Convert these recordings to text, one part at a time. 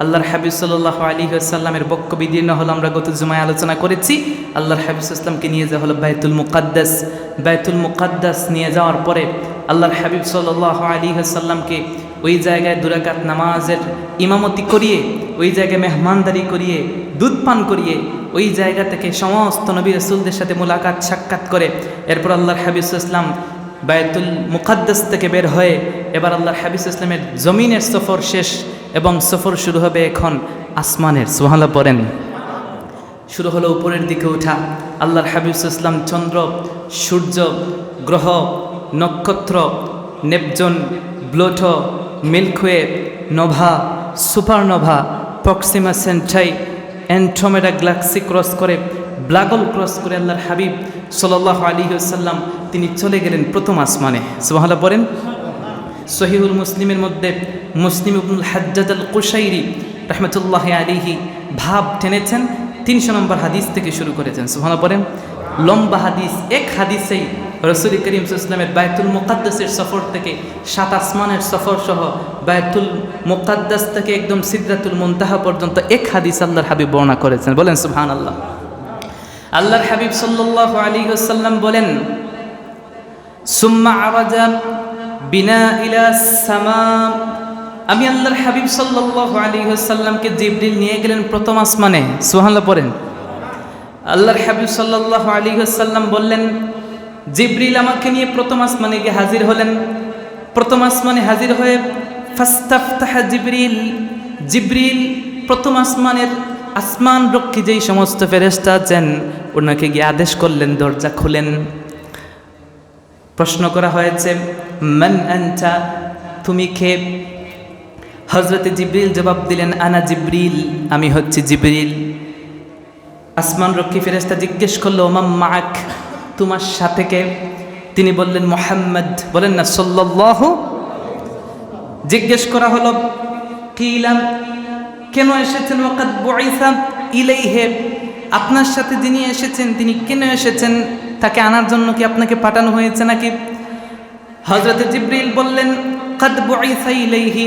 আল্লাহর হাবিব সাল্লাল্লাহু আলাইহি ওয়াসাল্লামের বক্ষ বিদীর্ণ হলো, আমরা গত জুমায় আলোচনা করেছি। আল্লাহর হাবিব ইসলামকে নিয়ে যাওয়া হলো বাইতুল মুকাদ্দাস। বাইতুল মুকাদ্দাস নিয়ে যাওয়ার পরে আল্লাহর হাবিব সাল্লাল্লাহু আলাইহি ওয়াসাল্লামকে ওই জায়গায় দুরাকাত নামাজের ইমামতি করিয়ে, ওই জায়গায় মেহমানদারি করিয়ে, দুধ পান করিয়ে, ওই জায়গা থেকে সমস্ত নবী রাসূলদের সাথে মুলাকাত সাক্ষাৎ করে এরপর আল্লাহর হাবিব ইসলাম বাইতুল মুকাদ্দাস থেকে বের হয়ে এবার আল্লাহর হাবিব ইসলামের জমিনের সফর শেষ এবং সফর শুরু হবে এখন আসমানের। সুবহানাল্লাহ পড়েন। শুরু হলো উপরের দিকে ওঠা। আল্লাহর হাবিব ইসলাম চন্দ্র, সূর্য, গ্রহ, নক্ষত্র, Neptune, Pluto, Milky Way, nova, supernova, Proxima Centauri, Andromeda galaxy cross করে, ব্ল্যাক হোল ক্রস করে আল্লাহর হাবিব সাল্লাল্লাহু আলাইহি ওয়াসাল্লাম তিনি চলে গেলেন প্রথম আসমানে। সুবহানাল্লাহ পড়েন। সহিহুল মুসলিমের মধ্যে মুসলিম ইবনুল হাজ্জাজ আল কুশাইরি রাহমাতুল্লাহি আলাইহি ভাব টেনেছেন 300 নম্বর হাদিস থেকে শুরু করেছেন। সুবহানাল্লাহ পড়েন। লম্বা হাদিস, এক হাদিসেই রাসূল করিম সাল্লাল্লাহু আলাইহি ওয়াসাল্লামের বাইতুল মুকাদ্দাসের সফর থেকে 7 আসমানের সফর সহ বাইতুল মুকাদ্দাস থেকে একদম সিদরাতুল মুনতাহা পর্যন্ত এক হাদিস আল্লাহর হাবিব বর্ণনা করেছেন। বলেন সুবহানাল্লাহ। আল্লাহর হাবিব সাল্লাল্লাহু আলাইহি ওয়াসাল্লাম বলেন, সুম্মা আরাজা বিনা ইলা সামা, আমি আল্লাহর হাবিব সাল্লাল্লাহু আলাইহি ওয়াসাল্লামকে জিবরিল নিয়ে গেলেন প্রথম আসমানে। সুবহানাল্লাহ পড়েন। আল্লাহর হাবিব সাল্লাল্লাহু আলাইহি ওয়াসাল্লাম বললেন, জিবরিল আমাকে নিয়ে প্রথম আসমানে গিয়ে হাজির হলেন। প্রথম আসমানে হাজির হয়ে ফাস্তাফতাহা জিবরিল, জিবরিল প্রথম আসমানের আসমান রক্ষী যেই সমস্ত ফেরেশতা আছেন ওনাকে গিয়ে আদেশ করলেন দরজা খুলেন। প্রশ্ন করা হয়েছে, মান আনতা, তুমি কে? হযরতে জিবরিল জবাব দিলেন, আনা জিবরিল, আমি হচ্ছি জিবরিল। আসমান রক্ষী ফেরেশতা জিজ্ঞেস করলো, মান মাআক, তোমার সাথে কে? তিনি বললেন মুহাম্মদ। বলেন না সাল্লাল্লাহু। জিজ্ঞেস করা হলো, কিলাম, কেন এসেছেন? ওয়াকাদ বুইসা ইলাইহি, আপনার সাথে যিনি এসেছেন তিনি কেন এসেছেন? তাকে আনার জন্য কি আপনাকে পাঠানো হয়েছে নাকি? হযরত জিবরিল বললেন, কাদ বুইসা ইলাইহি,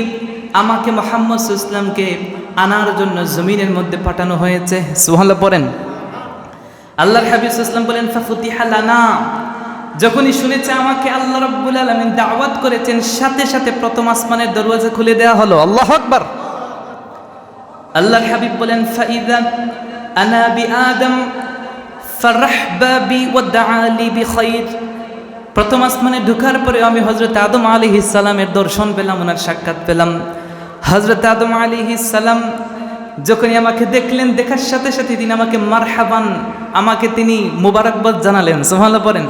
আমাকে মুহাম্মদ সাল্লাল্লাহু আলাইহি ওয়াসাল্লামকে আনার জন্য জমিনের মধ্যে পাঠানো হয়েছে। সুবহানাল্লাহ পড়েন। আল্লাহর হাবিব সাল্লাল্লাহু আলাইহি ওয়াসাল্লাম বলেন, ফাফুতিহা লানা, যখনই শুনেছে আমাকে আল্লাহ রাব্বুল আলামিন দাওয়াত করেছেন সাথে সাথে প্রথম আসমানের দরওয়াজা খুলে দেওয়া হলো। আল্লাহু আকবার। আল্লাহর হাবিব বলেন, ফাইযা আনা বিআদম ফারহবা বি ওয়াদআ লি বিখাইর, প্রথম আসমানে ঢোকার পরে আমি হযরত আদম আলাইহিস সালামের দর্শন পেলাম, ওনার সাক্ষাৎ পেলাম। হযরত আদম আলাইহিস সালাম যখনই আমাকে দেখলেন, দেখার সাথে সাথে তিনি আমাকে মারহাবান, আমাকে তিনি মুবারকবাদ জানালেন। সুবহানাল্লাহ পড়েন।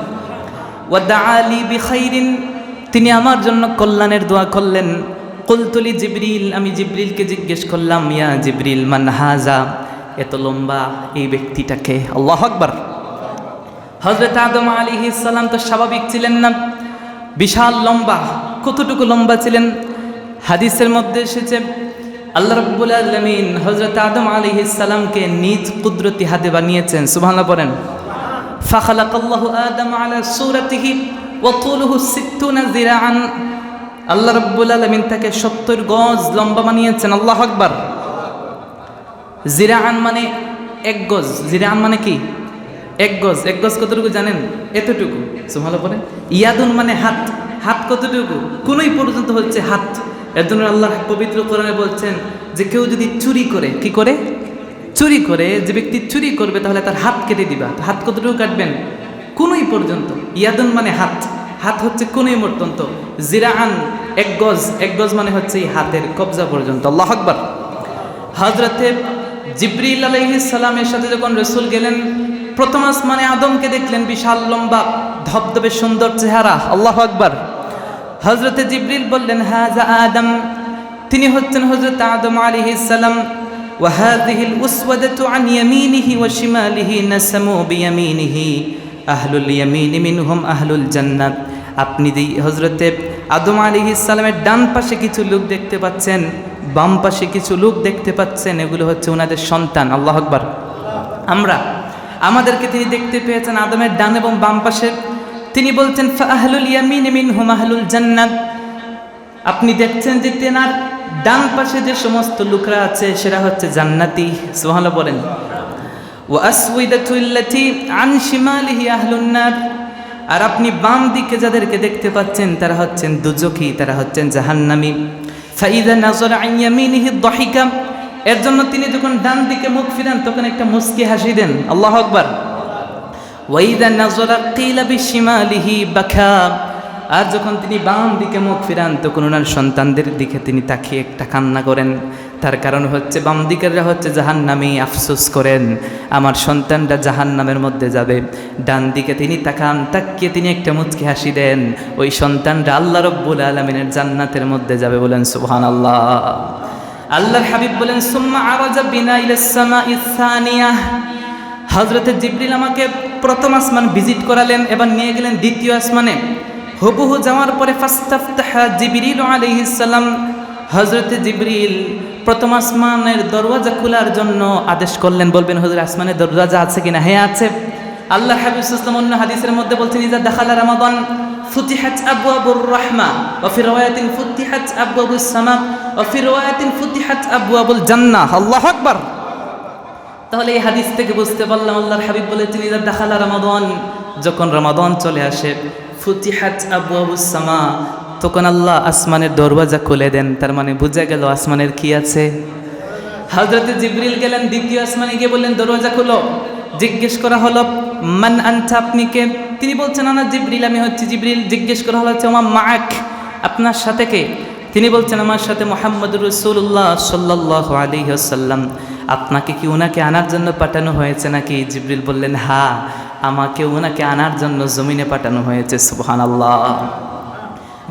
ওয়াদআ লি বিখাইরিন, তিনি আমার জন্য কল্যাণের দোয়া করলেন। কুলতু লি জিবরিল, আমি জিবরিলকে জিজ্ঞেস করলাম, ইয়া জিবরিল মান হাযা, এত লম্বা এই ব্যক্তিটাকে? আল্লাহু আকবার। হযরত আদম আলাইহিস সালাম তো স্বাভাবিক ছিলেন না, বিশাল লম্বা। কতটুকু লম্বা ছিলেন? হাদিসের মধ্যে এসেছে আল্লাহ রাব্বুল আলামিন হযরত আদম আলাইহিস সালামকে নিজ কুদরতি হাতে বানিয়েছেন। সুবহানাল্লাহ পড়েন। ফাখালাকাল্লাহু আদম আলা সূরাতিহি ওয়া তুলুহু 60 যিরাআন, আল্লাহ রাব্বুল আলামিন তাকে 70 গজ লম্বা বানিয়েছেন। আল্লাহু আকবার। যিরাআন মানে 1 গজ। যিরাআন মানে কি? 1 গজ। 1 গজ কতটুকু জানেন? এতটুকু। সুবহানাল্লাহ পড়েন। ইয়াদুন মানে হাত। হাত কতটুকু? কোনই পর্যন্ত হচ্ছে হাত। এর জন্য আল্লাহ পবিত্র কোরআনে বলছেন যে কেউ যদি চুরি করে, কি করে? চুরি করে, যে ব্যক্তি চুরি করবে তাহলে তার হাত কেটে দিবা। হাত কতটুকু কাটবেন? কোনই পর্যন্ত। ইয়াদুন মানে হাত, হাত হচ্ছে কোনই পর্যন্ত। যিরাআন 1 গজ। 1 গজ মানে হচ্ছে এই হাতের কবজা পর্যন্ত। আল্লাহু আকবার। হযরতে জিবরিল আলাইহিস সালামের সাথে যখন রাসূল গেলেন, প্রথম আসমানে আদমকে দেখলেন, বিশাল লম্বা ধবধবে সুন্দর চেহারা। আল্লাহু আকবার। হযরতে জিবরিল বললেন, হাযা আদম, তিনি হচ্ছেন হযরত আদম আলাইহিস সালাম। ওয়া হাযিহিল উসওয়াদাতু আন ইয়ামিনিহি ওয়া শিমালিহি নাসামু বিয়ামিনিহি আহলুল ইয়ামিনি মিনহুম আহলুল জান্নাত। আপনি যেই হযরতে আদম আলাইহিস সালামের ডান পাশে কিছু লোক দেখতে পাচ্ছেন, বাম পাশে কিছু লোক দেখতে পাচ্ছেন, এগুলো হচ্ছে ওনাদের সন্তান। আল্লাহু আকবার। আমাদেরকে তিনি দেখতে পেয়েছেন আদমের ডান এবং বাম পাশে। তিনি বলছেন, ফা আহলুল ইয়ামিনি মিনহুম আহলুল জান্নাত, আপনি দেখছেন যে তেনার ডান পাশে যে সমস্ত লোকরা আছে সেরা হচ্ছে জান্নাতি, সুবহানাল্লাহ বলেন। ওয়া আসওয়াদাতুল্লাতি আন শিমালিহি আহলুন নার, আর আপনি বাম দিকে যাদেরকে দেখতে পাচ্ছেন তারা হচ্ছেন দুজখী, তারা হচ্ছেন জাহান্নামী। ফাইদা নাযরা আন ইয়ামিনিহি দাহিকা, এর জন্য তিনি যখন ডান দিকে মুখ ফিরান তখন একটা মুস্কি হাসি দেন, আল্লাহু আকবার। ওয়াইদা নাযরা কিলা বিশিমালিহি বাকা, আর যখন তিনি বাম দিকে মুখ ফিরান তখন ওনার সন্তানদের দিকে তিনি তাকিয়ে একটা কান্না করেন। তার কারণ হচ্ছে বাম দিকেররা হচ্ছে জাহান্নামী, আফসোস করেন আমার সন্তানরা জাহান্নামের মধ্যে যাবে। ডান দিকে তিনি তাকান, তাকিয়ে তিনি একটা মুচকি হাসি দেন, ওই সন্তানরা আল্লাহ রাব্বুল আলামিনের জান্নাতের মধ্যে যাবে। বলেন সুবহানাল্লাহ। আল্লাহর হাবিব বলেন সুম্মা আরাজা বিনা ইলাস সামাইস সানিয়াহ, হযরতে জিবরিল আমাকে প্রথম আসমান ভিজিট করালেন, এবার নিয়ে গেলেন দ্বিতীয় আসমানে। হুবহু যাওয়ার পরে ফাস্তাফতাহা জিবরিল আলাইহিস সালাম, হযরতে জিবরিল প্রথম আসমানের দরওয়াজা খোলার জন্য আদেশ করলেন। বলবেন হুজুর আসমানের দরওয়াজা আছে কিনা? হ্যাঁ আছে। আল্লাহ হাবিব সাল্লাল্লাহু আলাইহি ওয়াসাল্লাম অন্য হাদিসের মধ্যে বলছেন ইজা দাখালা রমাদান ফুতিহাত আবওয়াবুর রাহমা ওয়া ফি riwayatin ফুতিহাত আবওয়াবুস সামা ওয়া ফি riwayatin ফুতিহাত আবওয়াবুল জান্নাহ। আল্লাহু আকবার। তাহলে এই হাদিস থেকে বুঝতে পারলাম আল্লাহর হাবিব বলেছেন ইজা দাখালা রমাদান, যখন রমাদান চলে আসে, ফুতিহাত আবওয়াবুস সামা, তখন আল্লাহ আসমানের দরওয়াজা খুলে দেন। তার মানে বুঝা গেল আসমানের কি আছে। হযরতে জিবরিল গেলেন দ্বিতীয় আসমানে, গিয়ে বললেন দরওয়াজা খুলো। জিজ্ঞেস করা হলো মান আনতা, আপনি কে? তিনি বলছেন আনা জিবরিল, আমি হচ্ছি জিবরিল। জিজ্ঞেস করা হলো ওমা মাআক, আপনার সাথে কে? তিনি বলছেন আমার সাথে মুহাম্মদুর রাসূলুল্লাহ সাল্লাল্লাহু আলাইহি ওয়াসাল্লাম। আপনাকে কি ওনাকে আনার জন্য পাঠানো হয়েছে নাকি? জিবরিল বললেন হ্যাঁ, আমাকে ওনাকে আনার জন্য জমিনে পাঠানো হয়েছে। সুবহানাল্লাহ।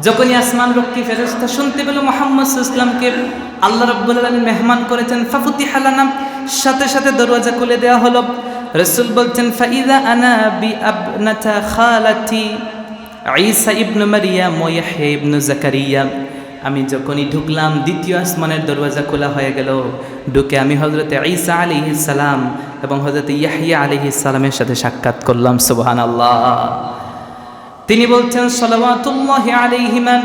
যখনই আসমান রক্ষী ফেরেশতা শুনতে পেল মুহাম্মদ সাল্লাল্লাহু আলাইহি ওয়াসাল্লামকে আল্লাহ রাব্বুল আলামিন মেহমান করেছেন, ফাফুতিহা লানা, সাথে সাথে দরওয়াজা খুলে দেওয়া হলো। রাসূল বলছেন ফাইদা আনা বিআবনাতা খালাতি ঈসা ইবনে মারইয়াম ওয়া ইয়াহইয়া ইবনে যাকারিয়া, আমি যখনই ঢুকলাম দ্বিতীয় আসমানের দরওয়াজা খোলা হয়ে গেল। ঢুকে আমি হযরতে ঈসা আলাইহিস সালাম এবং হযরতে ইয়াহইয়া আলাইহিস সালামের সাথে সাক্ষাৎ করলাম। সুবহানাল্লাহ। তিনি বলছেন সালাওয়াতুল্লাহি আলাইহিমা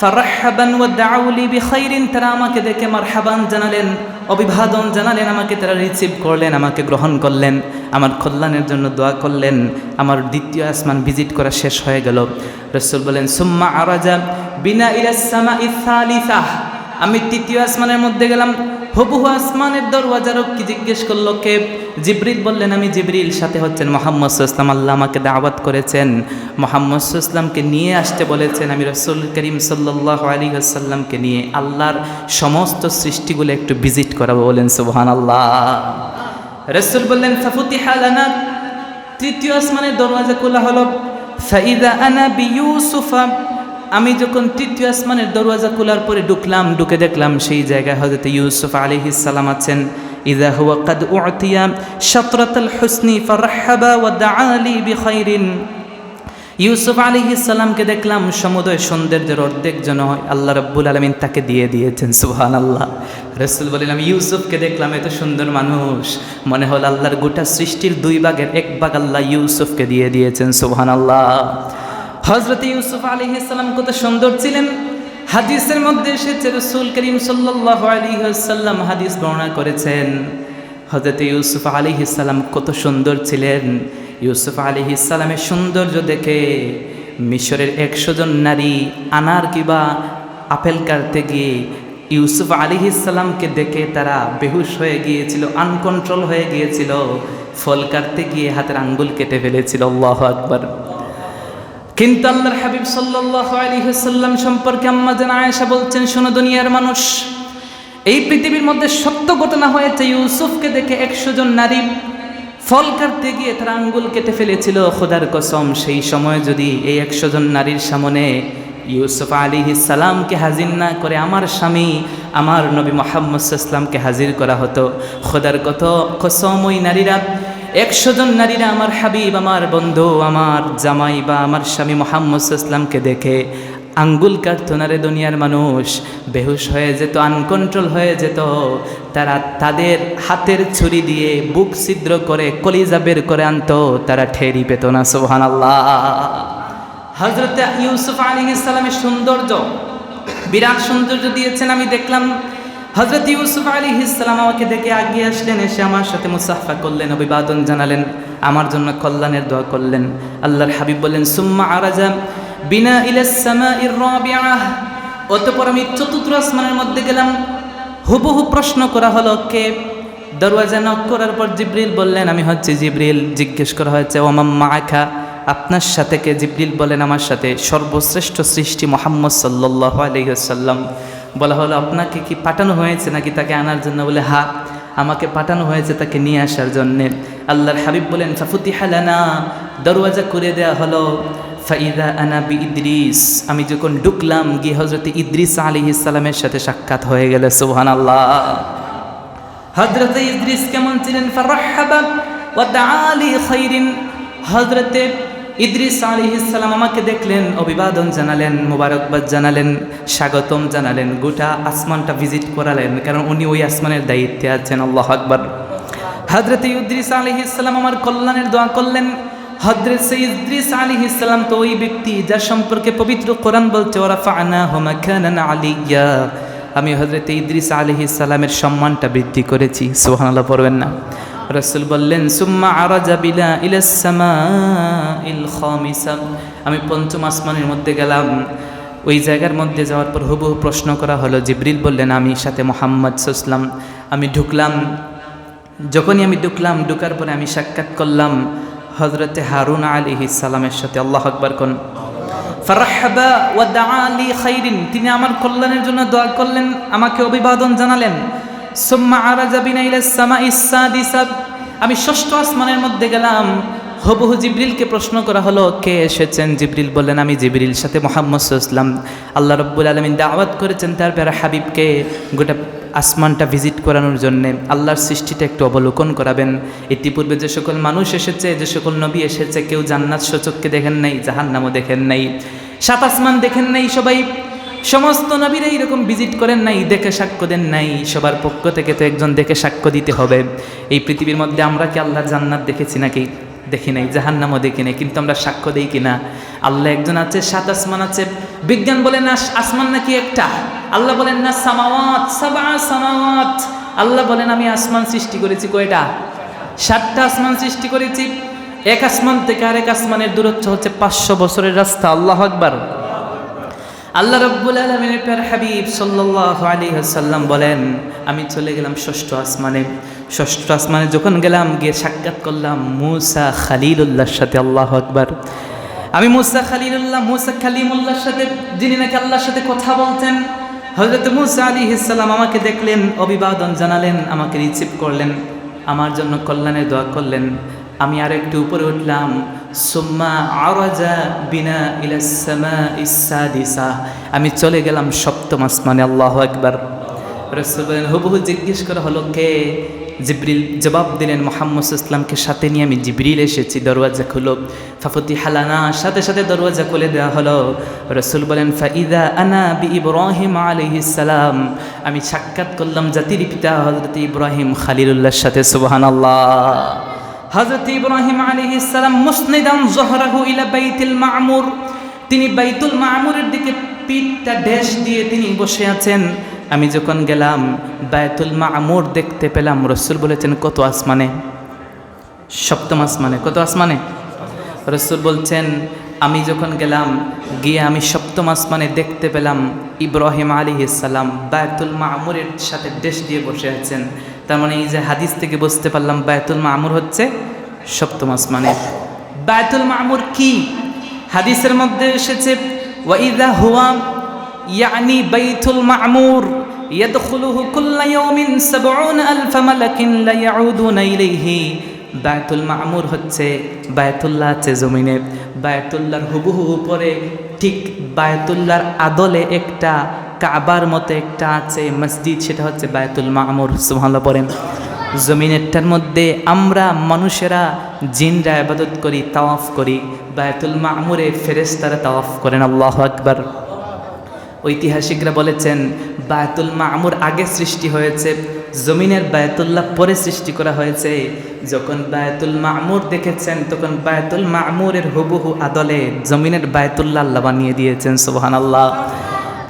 ফারহাবান ওয়া দাউ লি বিখাইরিন, তারা আমাকে দেখে মারহাবান জানালেন, অভিবাদন জানালেন, আমাকে তারা রিসিভ করলেন, আমাকে গ্রহণ করলেন, আমার কল্যাণের জন্য দোয়া করলেন। আমার দ্বিতীয় আসমান ভিজিট করা শেষ হয়ে গেল। রাসূল বলেন সুম্মা আরাজা বিনা ইলাস সামাইস সালিসাহ, আমি তৃতীয় আসমানের মধ্যে গেলাম। হুবহু আসমানের দরওয়াজা রক্ষী জিজ্ঞেস করলো কে? জিবরিল বললেন আমি জিবরিল, সাথে হচ্ছেন মুহাম্মদ সাল্লাল্লাহু আলাইহি ওয়াসাল্লাম। আল্লাহ আমাকে দাওয়াত করেছেন, মুহাম্মদ সাল্লাল্লাহু আলাইহি ওয়াসাল্লামকে নিয়ে আসতে বলেছেন। আমি রাসূল করিম সাল্লাল্লাহু আলাইহি ওয়াসাল্লামকে নিয়ে আল্লাহর সমস্ত সৃষ্টিগুলো একটু ভিজিট করাবো। বলেন সুবহানাল্লাহ। রাসূল বললেন ফাফুতিহা লানা, তৃতীয় আসমানের দরওয়াজা খোলা হলো। ফাইদা আনা বিইউসুফা, আমি যখন তৃতীয় আসমানের দরওয়াজা খোলার পরে ঢুকলাম, ঢুকে দেখলাম সেই জায়গায় হযরত ইউসুফ আলাইহিস সালাম আছেন। ইযা হুয়া কাদ উতিয়া শাতরাতাল হুসনি ফারহাবা ওয়া দাআ লি বিখাইরিন, ইউসুফ আলাইহিস সালামকে দেখলাম সমুদয় সৌন্দর্যের অর্ধেক যেন আল্লাহ রাব্বুল আলামিন তাকে দিয়ে দিয়েছেন। সুবহানাল্লাহ। রাসূল বলেন আমি ইউসুফকে দেখলাম, এত সুন্দর মানুষ, মনে হল আল্লাহর গোটা সৃষ্টির 2 ভাগের 1 ভাগ আল্লাহ ইউসুফকে দিয়ে দিয়েছেন। সুবহানাল্লাহ। হযরত ইউসুফ আলাইহিস সালাম কত সুন্দর ছিলেন। হাদিসের মধ্যে এসেছে রাসূল করিম সাল্লাল্লাহু আলাইহি ওয়াসাল্লাম হাদিস বর্ণনা করেছেন, হযরত ইউসুফ আলাইহিস সালাম কত সুন্দর ছিলেন। ইউসুফ আলাইহিস সালামের সৌন্দর্য দেখে মিশরের 100 জন নারী আনার কিবা আপেল কাটতে গিয়ে ইউসুফ আলাইহিস সালামকে দেখে তারা বেহুশ হয়ে গিয়েছিল, আনকন্ট্রোল হয়ে গিয়েছিল, ফল কাটতে গিয়ে হাতের আঙ্গুল কেটে ফেলেছিল। আল্লাহু আকবার। কিন্তু আল্লাহর হাবিব সাল্লাল্লাহু আলাইহি ওয়াসাল্লাম সম্পর্কে আম্মা জান আয়েশা বলছেন, শোনো দুনিয়ার মানুষ, এই পৃথিবীর মধ্যে সত্য ঘটনা হয়েছে, ইউসুফকে দেখে 100 জন নারী ফল কাটতে গিয়ে তারা আঙ্গুল কেটে ফেলেছিল। খোদার কসম, সেই সময় যদি এই 100 জন নারীর সামনে ইউসুফ আলাইহিস সালামকে হাজির না করে আমার স্বামী আমার নবী মুহাম্মদ সাল্লাল্লাহু আলাইহি ওয়াসাল্লামকে হাজির করা হতো, খোদার কসম ওই নারীরা 100 জন নারীরা আমার হাবিব, আমার বন্ধু, আমার জামাই বা আমার স্বামী মুহাম্মদ সাল্লাল্লাহু আলাইহি ওয়াসাল্লামকে দেখে আঙ্গুল কাটতো না রে দুনিয়ার মানুষ, বেহুশ হয়ে যেত, আনকন্ট্রোল হয়ে যেত। তারা তাদের হাতের ছুরি দিয়ে বুক ছিদ্র করে কলিজা বের করে আনতো, তারা ঠেরি পেত না। সুবহানাল্লাহ। হযরত ইউসুফ আলাইহিস সালামের সৌন্দর্য বিরাট সৌন্দর্য দিয়েছেন। আমি দেখলাম হযরত ইউসুফ আলাইহিস সালাম আমাকে দেখে এগিয়ে আসলেন, এসে আমার সাথে মুসাফা করলেন, অভিবাদন জানালেন, আমার জন্য কল্যাণের দোয়া করলেন। আল্লাহর হাবিব বললেন সুম্মা আরাজা বিনা ইলাস সামাইর রাবিআহ, অতঃপর আমি চতুর্থ আসমানের মধ্যে গেলাম। হুবহু প্রশ্ন করা হলো কে? দরওয়াজা নক করার পর জিবরিল বললেন আমি হচ্ছে জিবরিল। জিজ্ঞেস করা হয়েছে ওয়া মাআকা, আপনার সাথে কে? জিবরিল বলেন আমার সাথে সর্বশ্রেষ্ঠ সৃষ্টি মুহাম্মদ সাল্লাল্লাহু আলাইহি ওয়াসাল্লাম। বলা হলো আপনাকে কি পাঠানো হয়েছে নাকি তাকে আনার জন্য? বলে হ্যাঁ, আমাকে পাঠানো হয়েছে তাকে নিয়ে আসার জন্যে। আল্লাহর হাবিব বলেন ফাফুতিহা লানা, দরওয়াজা করে দেয়া হলো। ফাইদা আনা বি ইদ্রিস, আমি যখন ঢুকলাম গিয়ে হযরত ইদ্রিস আলাইহিস সালামের সাথে সাক্ষাৎ হয়ে গেল। সুবহানাল্লাহ। হযরত ইদ্রিস কেমন ছিলেন? ফারহাবা ওয়া দাআলি খাইরিন, হযরত ইদ্রিস আলাইহিস সালাম আমাকে দেখলেন, অভিবাদন জানালেন, মোবারকবাদ জানালেন, স্বাগতম জানালেন, গোটা আসমানটা ভিজিট করালেন, কারণ উনি ওই আসমানের দায়িত্বে আছেন। আল্লাহু আকবার। হযরত ইদ্রিস আলাইহিস সালাম আমার কল্যাণের দোয়া করলেন। হযরত ইদ্রিস আলাইহিস সালাম তো ওই ব্যক্তি যার সম্পর্কে পবিত্র কোরআন বলছে ওয়ারাফা'নাহু মাকানান আলিয়্যা, আমি হযরত ইদ্রিস আলাইহিস সালামের সম্মানটা বৃদ্ধি করেছি। সুবহানাল্লাহ পড়বেন না? রাসূল বললেন সুম্মা আরাজা বিলা ইলাস সামাইল খামিসা, আমি পঞ্চম আসমানের মধ্যে গেলাম। ওই জায়গার মধ্যে যাওয়ার পর হুবহু প্রশ্ন করা হলো। জিবরিল বললেন আমি সাথে মুহাম্মদ সাল্লাল্লাহু আলাইহি ওয়াসাল্লাম। আমি ঢুকলাম, যখনই আমি ঢুকলাম, ঢুকার পরে আমি সাক্ষাৎ করলাম হযরতে হারুন আলাইহিস সালামের সাথে। আল্লাহু আকবার কোন। ফারহাবা ওয়া দাআলি খাইরিন, তিনি আমার কল্যাণের জন্য দোয়া করলেন, আমাকে অভিবাদন জানালেন। সুম্মা আরাজা বিনা ইলাস সামাইস সাদিসা, আমি ষষ্ঠ আসমানের মধ্যে গেলাম। হুবহু জিবরিলকে প্রশ্ন করা হলো কে এসেছেন? জিবরিল বললেন আমি জিবরিল, সাথে মুহাম্মদ সাল্লাল্লাহু আলাইহি ওয়াসাল্লাম। আল্লাহ রাব্বুল আলামিন দাওয়াত করেছেন তার প্যারা হাবিবকে গোটা আসমানটা ভিজিট করানোর জন্যে, আল্লাহর সৃষ্টিটা একটু অবলোকন করাবেন। ইতিপূর্বে যে সকল মানুষ এসেছে, যে সকল নবী এসেছে, কেউ জান্নাত সচক্ষে দেখেন নাই, জাহান্নামও দেখেন নাই, সাত আসমান দেখেন নাই, সবাই সমস্ত নবীরা এইরকম ভিজিট করেন নাই, দেখে সাক্ষ্য দেন নাই। সবার পক্ষ থেকে তো একজন দেখে সাক্ষ্য দিতে হবে। এই পৃথিবীর মধ্যে আমরা কি আল্লাহর জান্নাত দেখেছি নাকি? দেখি নাই। জাহান্নামও দেখি নাই, কিন্তু আমরা সাক্ষ্য দেই কিনা? আল্লাহ একজন আছে, সাত আসমান আছে। বিজ্ঞান বলে না আসমান নাকি একটা, আল্লাহ বলেন না সামাওয়াত, সাবআ সামাওয়াত। আল্লাহ বলেন আমি আসমান সৃষ্টি করেছি কয়টা? 7টা আসমান সৃষ্টি করেছি। এক আসমান থেকে আরেক আসমানের দূরত্ব হচ্ছে 500 বছরের রাস্তা। আল্লাহু আকবার। আল্লাহ রাব্বুল আলামিনের প্রিয় হাবিব সাল্লাল্লাহু আলাইহি ওয়াসাল্লাম বলেন আমি চলে গেলাম ষষ্ঠ আসমানে। ষষ্ঠ আসমানে যখন গেলাম, গিয়ে সাক্ষাৎ করলাম মূসা খলিলুল্লাহর সাথে। আল্লাহু আকবার। আমি মূসা খলিলুল্লাহ, মূসা কালিমুল্লাহর সাথে, যিনি নাকি আল্লাহর সাথে কথা বলতেন, হযরত মূসা আলাইহিস সালাম আমাকে দেখলেন, অভিবাদন জানালেন, আমাকে রিসিভ করলেন, আমার জন্য কল্যাণের দোয়া করলেন। আমি আর একটু উপরে উঠলাম। সুম্মা আরাজা বিনা ইলাস সামাইস সাদিসা, আমি চলে গেলাম সপ্তম আসমানে। আল্লাহু আকবার। রাসূল বলেন হুবহু জিজ্ঞেস করা হলো কে? জিবরিল জবাব দিলেন মুহাম্মদ সাল্লাল্লাহু আলাইহি ওয়াসাল্লামকে সাথে নিয়ে আমি জিবরিল এসেছি, দরওয়াজা খুলো। ফাফতিহা লানা, সাথে সাথে দরওয়াজা খুলে দেওয়া হলো। রাসূল বলেন ফাইদা আনা বি ইব্রাহিম আলাইহিস সালাম, আমি সাক্ষাৎ করলাম জাতির পিতা হযরত ইব্রাহিম খলিলুল্লাহর সাথে। সুবহানাল্লাহ। হযরত ইব্রাহিম আলাইহিস সালাম মুসনিদান যহরাহু ইলা বাইতুল মা'মুর, তিনি বাইতুল মা'মুরের দিকে পিঠটা ড্যাশ দিয়ে তিনি বসে আছেন। আমি যখন গেলাম বাইতুল মা'মুর দেখতে পেলাম। রাসূল বলেছেন কত আসমানে? সপ্তম আসমানে। কত আসমানে? রাসূল বলছেন আমি যখন গেলাম, গিয়ে আমি সপ্তম আসমানে দেখতে পেলাম ইব্রাহিম আলাইহিস সালাম বাইতুল মা'মুরের সাথে ড্যাশ দিয়ে বসে আছেন। তার মানে এই যে হাদিস থেকে বুঝতে পারলাম বাইতুল মা'মুর হচ্ছে সপ্তম আসমানে। বাইতুল মা'মুর কি? হাদিসের মধ্যে এসেছে ওয়াইদা হুয়া ইয়ানি বাইতুল মা'মুর ইয়াদখুলুহু কুল্লা ইয়াউমিন ৭০,০০০ মালাকিন লা ইয়াউদুনা ইলাইহি। বায়তুল মা'মুর হচ্ছে বায়তুল্লাহ আছে জমিনে, বায়তুল্লাহর হুবহু উপরে ঠিক বায়তুল্লাহর আদলে একটা কাবার মতো একটা আছে মসজিদ, সেটা হচ্ছে বায়তুল মা'মুর। সুবহানাল্লাহ পড়েন। জমিনেরটার মধ্যে আমরা মানুষেরা জিনরা ইবাদত করি, তাওয়াফ করি, বায়তুল মা'মুরে ফেরেশতারা তাওয়াফ করেন। আল্লাহু আকবার। ঐতিহাসিকরা বলেছেন বায়তুল মা'মুর আগে সৃষ্টি হয়েছে, জমিনের বায়তুল্লাহ পরে সৃষ্টি করা হয়েছে। যখন বায়তুল মা'মুর দেখেছেন তখন বায়তুল মা'মুরের হুবহু আদলে জমিনের বায়তুল্লাহ আল্লাহ বানিয়ে দিয়েছেন। সুবহানাল্লাহ।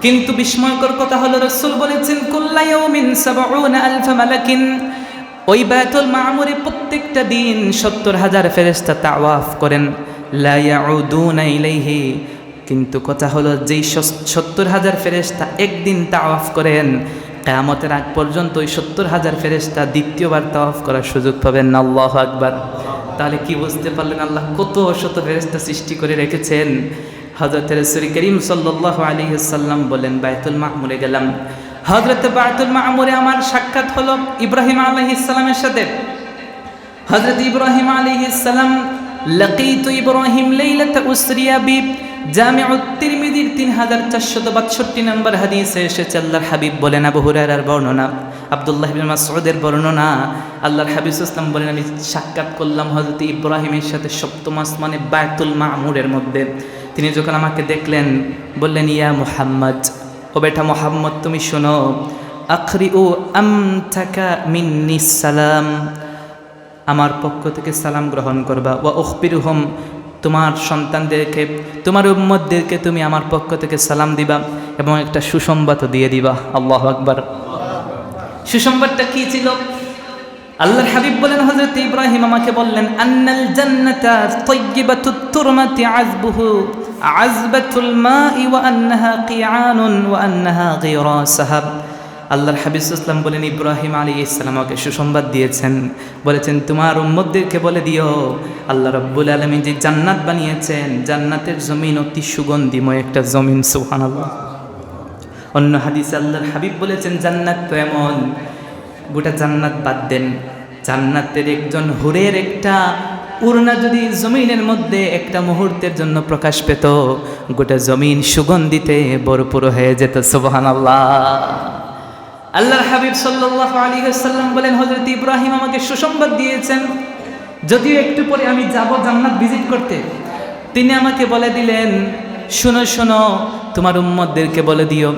কিন্তু বিস্ময়কর কথা হলো রাসূল বলেছেন কুল্লা ইয়াউমিন ৭০,০০০ মালাকিন, ওই বায়তুল মামুরে প্রত্যেকটা দিন ৭০,০০০ ফেরেশতা তাওয়াফ করেন, লা ইয়াউদুনা ইলাইহি, কিন্তু কথা হলো যেই ৭০,০০০ ফেরেশতা একদিন তাওয়াফ করেন, কিয়ামতের আগ পর্যন্ত ওই ৭০,০০০ ফেরেশতা দ্বিতীয়বার তাওয়াফ করার সুযোগ পাবেন না। আল্লাহু আকবার। তাহলে কি বুঝতে পারলেন আল্লাহ কত শত ফেরেশতা সৃষ্টি করে রেখেছেন। হযরত রাসূল করিম সাল্লাল্লাহু আলাইহি ওয়াসাল্লাম বলেন বাইতুল মামুরে গেলাম, হযরত বাইতুল মামুরে আমার সাক্ষাৎ হলো ইব্রাহিম আলাইহিস সালামের সাথে। হযরত ইব্রাহিম আলাইহিস সালাম, লাকিতু ইব্রাহিম লাইলাতা উসরিয়া বি, জামিউত তিরমিজির 3462 নম্বর হাদিসে এসেছে। আল্লাহর হাবিব বলেন, আবু হুরায়রার বর্ণনা, আব্দুল্লাহ ইবনে মাসউদের বর্ণনা, আল্লাহর হাবিব সাল্লাল্লাহু আলাইহি ওয়াসাল্লাম বলেন আমি সাক্ষাৎ করলাম হযরত ইব্রাহিমের সাথে সপ্তম আসমানে বাইতুল মামুরের মধ্যে। তিনি যখন আমাকে দেখলেন বললেন, ইয়া মুহাম্মদ, ও বেটা মুহাম্মদ তুমি শোনো, আখরিউ আমতাকা মিন্নিস সালাম, আমার পক্ষ থেকে সালাম গ্রহণ করবা, ওয়া উখবিরুহুম, তোমার সন্তানদেরকে তোমার উম্মতদেরকে তুমি আমার পক্ষ থেকে সালাম দিবা এবং একটা সুসংবাদ দিয়ে দিবা। আল্লাহু আকবার। সুসংবাদটা কি ছিল? আল্লাহর হাবিব বলেন হযরত ইব্রাহিম আমাকে বললেন, আন্নাল জান্নাতা তাইয়্যিবাতুত তুরমাতি আযবুহু আযবাতুল মাই ওয়া আন্নাহা কিয়ানুন ওয়া আন্নাহা গীরা সাহাব। আল্লাহর হাবিব সাল্লাল্লাহু আলাইহি ওয়াসাল্লাম বলেন ইব্রাহিম আলাইহিস সালাম আমাকে সুসংবাদ দিয়েছেন, বলেছেন তোমার উম্মতদেরকে বলে দিও আল্লাহ রাব্বুল আলামিন যে জান্নাত বানিয়েছেন, জান্নাতের জমিন অতি সুগন্ধিময় একটা জমিন। সুবহানাল্লাহ। অন্য হাদিসে আল্লাহর হাবিব বলেছেন জান্নাত তো এমন, গোটা জান্নাত বাদ দেন, জান্নাতের একজন হুরের একটা উড়না যদি জমিনের মধ্যে একটা মুহূর্তের জন্য প্রকাশ পেত, গোটা জমিন সুগন্ধিতে ভরপুর হয়ে যেত। সুবহানাল্লাহ। আল্লাহর হাবিব সাল্লাল্লাহু আলাইহি ওয়াসাল্লাম বলেন হযরত ইব্রাহিম আমাকে সুসংবাদ দিয়েছেন, যদিও একটু পরে আমি যাব জান্নাত ভিজিট করতে। তিনি আমাকে বলে দিলেন, শোনো শোনো, তোমার উম্মতদেরকে বলে দিও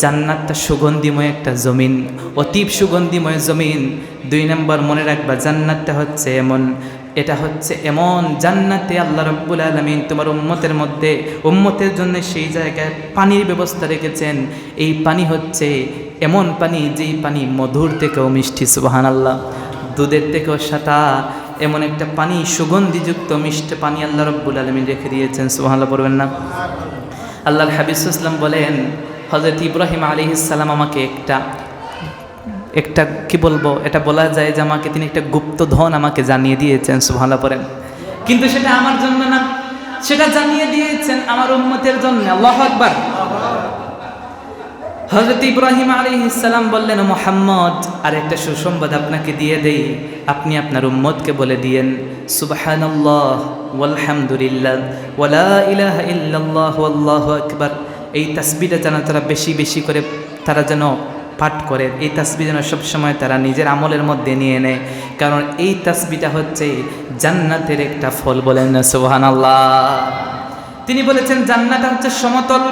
জান্নাতটা সুগন্ধিময় একটা জমিন, অতীব সুগন্ধিময় জমিন। 2 নম্বর মনে রাখবা, জান্নাতটা হচ্ছে এমন, এটা হচ্ছে এমন জান্নাতে আল্লাহ রাব্বুল আলামিন তোমার উম্মতের মধ্যে উম্মতের জন্য সেই জায়গায় পানির ব্যবস্থা রেখেছেন। এই পানি হচ্ছে এমন পানি যেই পানি মধুর থেকেও মিষ্টি। সুবহানাল্লাহ। দুধের থেকেও সাদা, এমন একটা পানি, সুগন্ধিযুক্ত মিষ্টি পানি আল্লাহ রাব্বুল আলামিন রেখে দিয়েছেন। সুবহানাল্লাহ পড়বেন না? আল্লাহর হাবিব সাল্লাল্লাহু আলাইহি ওয়াসাল্লাম বলেন হযরত ইব্রাহিম আলাইহিস সালাম আমাকে একটা কি বলবো, এটা বলা যায় যে আমাকে তিনি একটা গুপ্ত ধন আমাকে জানিয়ে দিয়েছেন। সুবহানাল্লাহ পড়েন। কিন্তু সেটা আমার জন্য না, সেটা জানিয়ে দিয়েছেন আমার উম্মতের জন্য। আল্লাহু আকবার। হযরত ইব্রাহিম আলাইহিস সালাম বললেন, মুহাম্মদ আর একটা সুসংবাদ আপনাকে দিয়ে দেই, আপনি আপনার উম্মতকে বলে দিয়েন সুবহানাল্লাহ ওয়ালহামদুলিল্লাহ ওয়া লা ইলাহা ইল্লাল্লাহ ওয়াল্লাহু আকবার। এই তাসবিহটা যেন তারা বেশি বেশি করে তারা যেন পাঠ করে, এই তাসবিহ যেন সবসময় তারা নিজের আমলের মধ্যে নিয়ে নেয়, কারণ এই তাসবিহটা হচ্ছে জান্নাতের একটা ফল। বলেন না সুবহানাল্লাহ। তিনি বলেছেন জান্নাতটা হচ্ছে সমতল,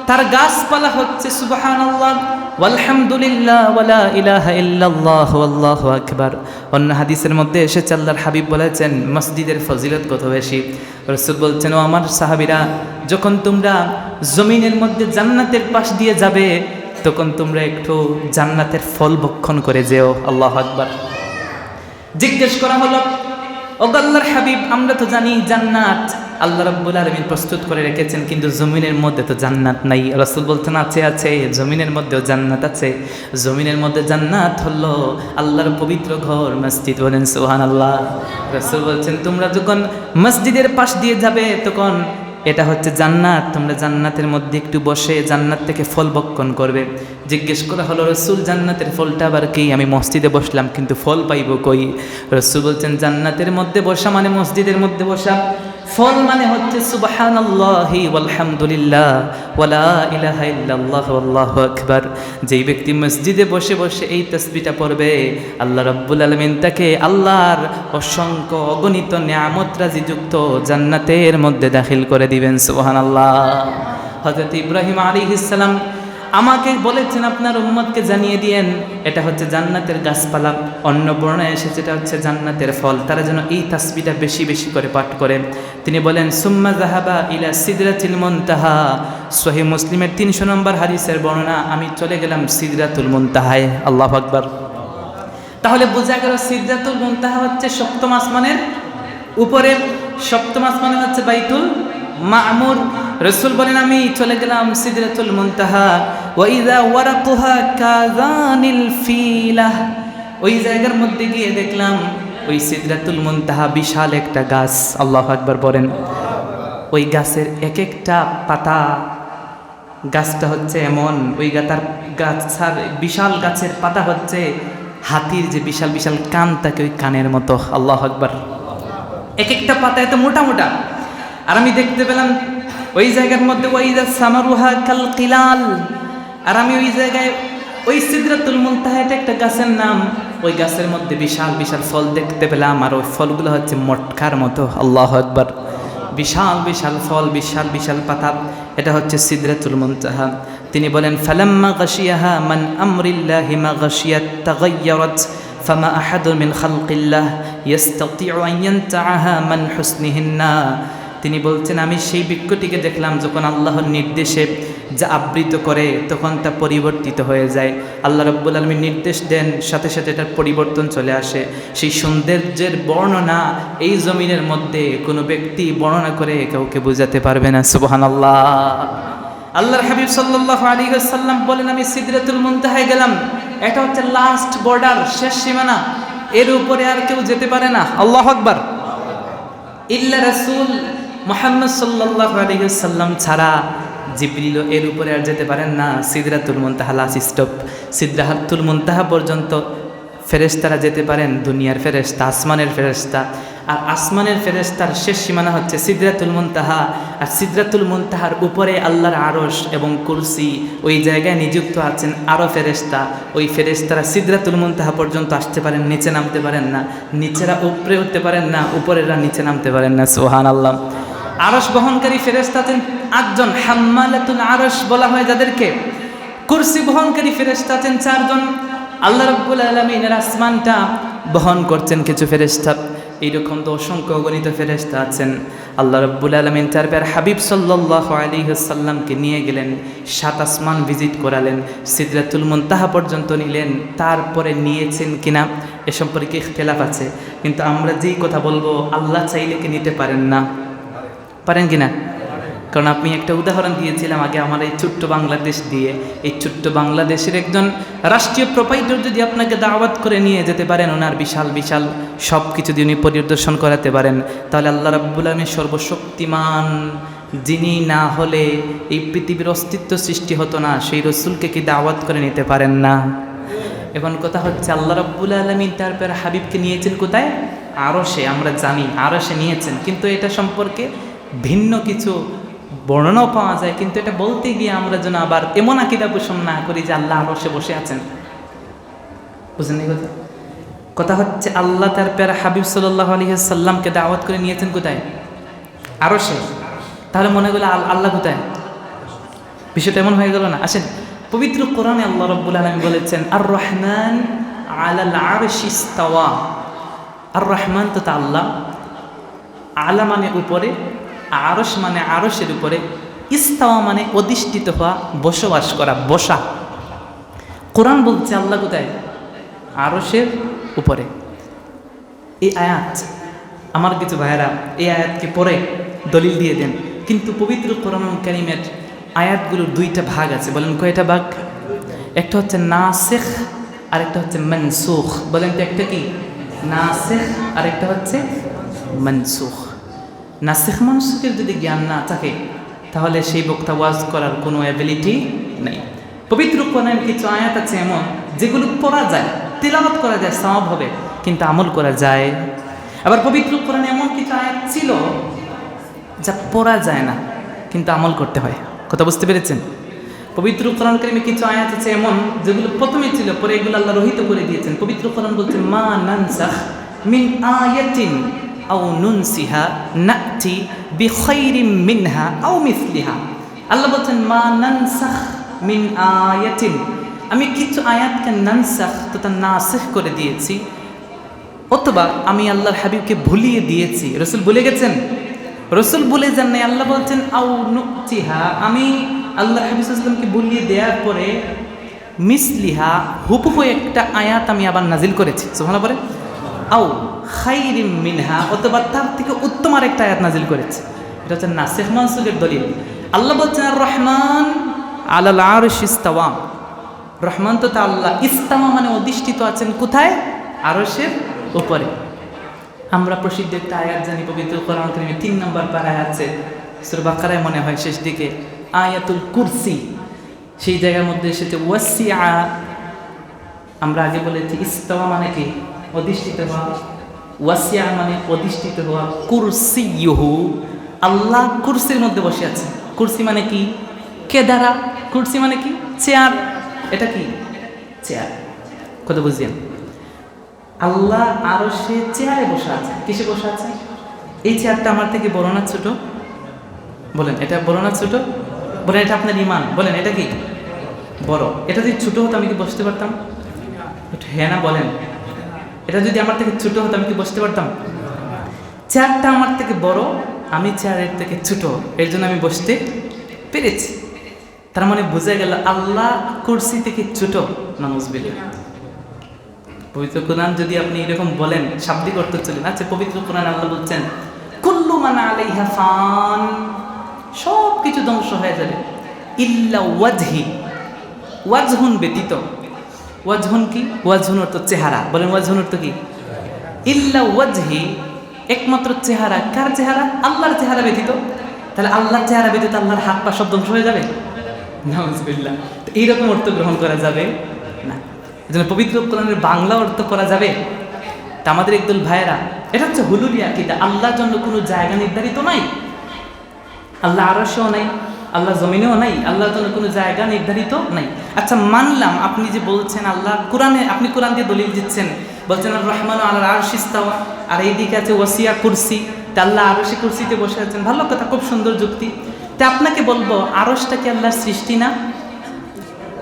তার গাছপালা হচ্ছে সুবহানাল্লাহ ওয়ালহামদুলিল্লাহ ওয়া লা ইলাহা ইল্লাল্লাহ ওয়াল্লাহু আকবার। অন্য হাদিসের মধ্যে এসেছে আল্লাহর হাবিব বলেছেন মসজিদের ফজিলত কত বেশি। রাসূল বলছেন, ও আমার সাহাবীরা, যখন তোমরা জমিনের মধ্যে জান্নাতের পাশ দিয়ে যাবে তখন তোমরা একটু জান্নাতের ফল ভক্ষণ করে যেও। আল্লাহু আকবার। জিজ্ঞেস করা হলো, ও আল্লাহর হাবিব, আমরা তো জানি জান্নাত আল্লাহ রাব্বুল আলামিন প্রস্তুত করে রেখেছেন, কিন্তু জমিনের মধ্যে তো জান্নাত নাই। রাসূল বলতেন, আছে আছে, জমিনের মধ্যেও জান্নাত আছে। জমিনের মধ্যে জান্নাত হলো আল্লাহর পবিত্র ঘর মসজিদ। বলেন সুবহানাল্লাহ। রাসূল বলছেন, তোমরা যখন মসজিদের পাশ দিয়ে যাবে তখন এটা হচ্ছে জান্নাত, তোমরা জান্নাতের মধ্যে একটু বসে জান্নাত থেকে ফল ভক্ষণ করবে। জিজ্ঞেস করা হলো, রাসূল জান্নাতের ফলটা আবার কি? আমি মসজিদে বসলাম কিন্তু ফল পাইব কই? রাসূল বলছেন, জান্নাতের মধ্যে বসা মানে মসজিদের মধ্যে বসা, ফল মানে হচ্ছে সুবহানাল্লাহি ওয়ালহামদুলিল্লাহ ওয়া লা ইলাহা ইল্লাল্লাহ ওয়াল্লাহু আকবার। যেই ব্যক্তি মসজিদে বসে বসে এই তাসবিহটা পড়বে, আল্লাহ রাব্বুল আলামিন তাকে আল্লাহর অসংখ্য অগণিত নিয়ামত রাজিযুক্ত জান্নাতের মধ্যে দাখিল করে দিবেন। সুবহানাল্লাহ। হযরত ইব্রাহিম আলাইহিস সালাম আমাকে বলেছেন আপনার উম্মতকে জানিয়ে দিয়েন এটা হচ্ছে জান্নাতের গাছপালা, অন্য বর্ণায় এসেছে এটা হচ্ছে জান্নাতের ফল, তারা যেন এই তাসবিহটা বেশি বেশি করে পাঠ করে। তিনি বলেন সুম্মা যাহাবা ইলা সিদরাতিল মুনতাহা, সহিহ মুসলিমের 300 নম্বর হাদিসের বর্ণনা, আমি চলে গেলাম সিদরাতুল মুনতাহায়। আল্লাহু আকবার। তাহলে বোঝা গেল সিদরাতুল মুনতাহা হচ্ছে সপ্তম আসমানের উপরে, সপ্তম আসমানে হচ্ছে বাইতুল মামুর। রাসূল বলেন আমি চলে গেলাম সিদরাতুল মুনতাহা, ওয়া ইযা ওয়ারাকুহা কাযানিল ফিলাহ, ওই জায়গার মধ্যে গিয়ে দেখলাম ওই সিদরাতুল মুনতাহা বিশাল একটা গাছ। আল্লাহু আকবার বলেন। ওই গাছের এক একটা পাতা, গাছটা হচ্ছে এমন, ওই গাছার বিশাল গাছের পাতা হচ্ছে হাতির যে বিশাল বিশাল কান থাকে ওই কানের মতো। আল্লাহু আকবার। এক একটা পাতা এত মোটা মোটা। আর আমি দেখতে পেলাম ওই জায়গার মধ্যে ওয়াইদা সামারুহা কাল কিলাল, আর আমি ওই জায়গায় ওই সিদরাতুল মুনতাহা এটা একটা গাছের নাম, ওই গাছের মধ্যে বিশাল বিশাল ফল দেখতে পেলাম, আর ওই ফলগুলো হচ্ছে মটকার মতো। আল্লাহু আকবার। বিশাল বিশাল ফল, বিশাল বিশাল পাতা, এটা হচ্ছে সিদরাতুল মুনতাহা। তিনি বলেন ফালাম্মা গাশিয়াহা মান আমরিল্লাহি মা গাশিয়াত তাগায়্যারাত ফামা আহাদু মিন খালকিল্লাহ ইস্তাতিউ আন ইয়ানতাআহা মান হুসনিহিন্না। তিনি বলছেন আমি সেই বৃক্ষটিকে দেখলাম যখন আল্লাহর নির্দেশে যা আবৃত করে তখন তা পরিবর্তিত হয়ে যায়। আল্লাহ রাব্বুল আলামিন নির্দেশ দেন, সাথে সাথে এটার পরিবর্তন চলে আসে। সেই সৌন্দর্যের বর্ণনা এই জমিনের মধ্যে কোনো ব্যক্তি বর্ণনা করে কাউকে বোঝাতে পারবে না। সুবহানাল্লাহ। আল্লাহর হাবিব সাল্লাল্লাহু আলাইহি ওয়াসাল্লাম বলেন আমি সিদরাতুল মুনতাহায় গেলাম, এটা হচ্ছে লাস্ট বর্ডার, শেষ সীমানা, এর উপরে আর কেউ যেতে পারে না। আল্লাহু আকবার। ইল্লা রাসূল মুহাম্মদ সাল্লাল্লাহু আলাইহি ওয়াসাল্লাম ছাড়া জিবরিলও এর উপরে আর যেতে পারেন না। সিদরাতুল মুনতাহা লাস্ট স্টপ। সিদরাতুল মুনতাহা পর্যন্ত ফেরেশতারা যেতে পারেন, দুনিয়ার ফেরেশতা, আসমানের ফেরেশতা, আর আসমানের ফেরেশতার শেষ সীমানা হচ্ছে সিদরাতুল মুনতাহা। আর সিদরাতুল মুনতাহার উপরে আল্লাহর আরশ এবং কুরসি, ওই জায়গায় নিযুক্ত আছেন আরও ফেরেশতা। ওই ফেরেশতারা সিদরাতুল মুনতাহা পর্যন্ত আসতে পারেন, নিচে নামতে পারেন না। নিচেরা উপরে উঠতে পারেন না, উপরেরা নিচে নামতে পারেন না। সুবহানাল্লাহ। আরশ বহনকারী ফেরেশতা আছেন 8 জন, হাম্মালাতুল আরশ বলা হয় যাদেরকে। কুরসি বহনকারী ফেরেশতা আছেন 4 জন। আল্লাহ রাব্বুল আলামিনের আসমানটা বহন করছেন কিছু ফেরেশতা। এইরকম তো অসংখ্য অগণিত ফেরেশতা আছেন। আল্লাহ রাব্বুল আলামিন তার হাবিব সাল্লাল্লাহু আলাইহি ওয়াসাল্লামকে নিয়ে গেলেন, 7 আসমান ভিজিট করালেন, সিদরাতুল মুনতাহা পর্যন্ত নিলেন। তারপরে নিয়েছেন কিনা এ সম্পর্কে ইখতিলাফ আছে, কিন্তু আমরা যেই কথা বলবো আল্লাহ চাইলে কি নিতে পারেন না? পারেন কিনা? কারণ আপনি একটা উদাহরণ দিয়েছিলাম আগে আমার এই ছোট্ট বাংলাদেশ দিয়ে। এই ছোট্ট বাংলাদেশের একজন রাষ্ট্রীয় প্রোপাইটর যদি আপনাকে দাওয়াত করে নিয়ে যেতে পারেন, ওনার বিশাল বিশাল সব কিছু দিয়ে উনি পরিদর্শন করাতে পারেন, তাহলে আল্লাহ রাব্বুল আলামিন সর্বশক্তিমান যিনি না হলে এই পৃথিবীর অস্তিত্ব সৃষ্টি হতো না, সেই রসুলকে কি দাওয়াত করে নিতে পারেন না? এখন কথা হচ্ছে আল্লাহ রাব্বুল আলামিন তারপর হাবিবকে নিয়েছেন কোথায়? আরশে। আমরা জানি আরশে নিয়েছেন, কিন্তু এটা সম্পর্কে ভিন্ন কিছু বর্ণনাও পাওয়া যায়, কিন্তু এটা বলতে গিয়ে আমরা যেন আবার এমন আকীদা পোষণ না করি যে আল্লাহ আরশে বসে আছেন। বুঝলেন কথা? কথা হচ্ছে আল্লাহ তার প্যারা হাবিব সাল্লাল্লাহু আলাইহি ওয়াসাল্লামকে দাওয়াত করে নিয়েছেন কোথায়? আরশে। তাহলে মনে গেল আল্লাহ কোথায়? বিষয়টা এমন হয়ে গেল না? আসেন, পবিত্র কোরআনে আল্লাহ রাব্বুল আলামিন বলেছেন আর রহমান আলাল আরশি ইস্তাওয়া। আর রহমান তো তা আল্লাহ, আলা মানে উপরে, আরশ মানে আরশের উপরে, ইস্তাওয়া মানে অধিষ্ঠিত হওয়া, বসবাস করা, বসা। কোরআন বলছে আল্লাহ কোথায়? আরশের উপরে। এই আয়াত আমার কিছু ভাইয়েরা এই আয়াতকে পরে দলিল দিয়ে দেন, কিন্তু পবিত্র কোরআনুল কারীমের আয়াতগুলোর 2টা ভাগ আছে। বলেন কয়টা ভাগ? একটা হচ্ছে নাসিখ আর একটা হচ্ছে মানসুখ। বলেন তো একটা কি? নাসিখ আর একটা হচ্ছে মানসুখ। নাসিখ মানসুখের যদি জ্ঞান না থাকে তাহলে সেই বক্তা ওয়াজ করার কোনো অ্যাবিলিটি নেই। পবিত্র কোরআনের কিছু আয়াত আছে এমন যেগুলো পড়া যায়, তিলাওয়াত করা যায়, সওয়াব হবে, কিন্তু আমল করা যায়। আবার পবিত্র কোরআনে এমন কিছু আয়াত ছিল যা পড়া যায় না কিন্তু আমল করতে হয়। কথা বুঝতে পেরেছেন? পবিত্র কোরআন কারীমে কিছু আয়াত আছে এমন যেগুলো প্রথমে ছিল, পরে এগুলো আল্লাহ রহিত করে দিয়েছেন। পবিত্র কোরআন বলছে মা নানসাখ মিন আয়াতিন আও নুনসিহা নাতি বিখাইরিম মিনহা আও মিসলিহা। আল্লাহ বলছেন মা নানসাখ মিন আয়াতিন, আমি কিছু আয়াতকে নানসাখ তথা নাসিখ করে দিয়েছি, অথবা আমি আল্লাহর হাবিবকে ভুলিয়ে দিয়েছি। রসুল ভুলে গেছেন? রসুল ভুলে যান নাই। আল্লাহ বলছেন আউ নুতিহা, আমি আল্লাহর হাবিব সাল্লাল্লাহু আলাইহি ওয়াসাল্লামকে ভুলিয়ে দেওয়ার পরে মিসলিহা হুবহু একটা আয়াত আমি আবার নাজিল করেছি। সুবহানাল্লাহ বলে। আউ খাইরিম মিনহা, অথবা তার থেকে উত্তম আর একটা আয়াত নাজিল করেছে। এটা হচ্ছে নাসিখ মানসুখের দলিল। আল্লাহ বলছেন আর রহমান আলাল আরশ ইস্তাওয়া, রহমান তো তা আল্লাহ, ইস্তাওয়া মানে অধিষ্ঠিত আছেন কোথায়? আরশের উপরে। আমরা প্রসিদ্ধ একটা আয়াত জানি পবিত্র কোরআন কারীমে 3 নম্বর পারায় আছে, সূরা বাকারায় মনে হয় শেষ দিকে, আয়াতুল কুরসি। সেই জায়গার মধ্যে এসেছে ওয়াসিআ। আমরা আগে বলেছি ইস্তাওয়া মানে কি? অধিষ্ঠিত হওয়া। ওয়াসিআ মানে অধিষ্ঠিত হওয়া। কুরসিয়ুহু, আল্লাহ কুরসির মধ্যে বসে আছে। কুরসি মানে কি? কেদারা। কুরসি মানে কি? চেয়ার। এটা কি? চেয়ার। কথা বুঝছেন? আল্লাহ আরশে চেয়ারে বসে আছে। কিসে বসে আছে? এই চেয়ারটা আমার থেকে বড় না ছোট? বলেন, এটা বড় না ছোট? বলেন, এটা আপনার ঈমান। বলেন, এটা কি? বড়। এটা যদি ছোট হতো আমি কি বসতে পারতাম? হ্যাঁ না বলেন। এটা যদি আমার থেকে ছোট হতো আমি কি বসতে পারতাম? চেয়ারটা আমার থেকে বড়, আমি চেয়ারের থেকে ছোট, এর জন্য আমি বসতে পেরেছি। তার মানে বোঝা গেল আল্লাহ কুরসি থেকে ছোট। নাউজুবিল্লাহ। পবিত্র কোরআন যদি আপনি এরকম বলেন, শাব্দিক অর্থ চলেন। আচ্ছা, পবিত্র কোরআন আল্লাহ বলছেন কুল্লু মান আলাইহা ফান, সব কিছু ধ্বংস হয়ে যাবে, ইল্লা ওয়াজহি, ওয়াজহুন ব্যতীত। ওয়াজহুন কি? ওয়াজহুন অর্থ চেহারা। বলেন, ওয়াজহুন অর্থ কি? ইল্লা ওয়াজহি, একমাত্র চেহারা। কার চেহারা? আল্লাহর চেহারা ব্যতীত। তাহলে আল্লাহর চেহারা ব্যতীত আল্লাহর হাত পা সব ধ্বংস হয়ে যাবে? নাউজুবিল্লাহ। তো এইরকম অর্থ গ্রহণ করা যাবে না। এজন্য পবিত্র কোরআনের বাংলা অর্থ করা যাবে। তা আমাদের একদল ভাইয়েরা, এটা হচ্ছে হুলুলি আকীদা। আল্লাহর জন্য কোনো জায়গা নির্ধারিত নাই, আল্লাহ আরশেও নাই, আল্লাহ জমিনেও নাই, আল্লাহর জন্য কোনো জায়গা নির্ধারিত নাই। আচ্ছা, মানলাম আপনি যে বলছেন আল্লাহ কোরআনে, আপনি কোরআন দিয়ে দলিল দিচ্ছেন, বলছেন আর রহমান আলাল আরশ ইস্তাওয়া, আর এইদিকে আছে ওয়াসিয়া কুরসি, তা আল্লাহ আরশে কুরসিতে বসে আছেন। ভালো কথা, খুব সুন্দর যুক্তি। তা আপনাকে বলবো, আরশটা কি আল্লাহর সৃষ্টি না?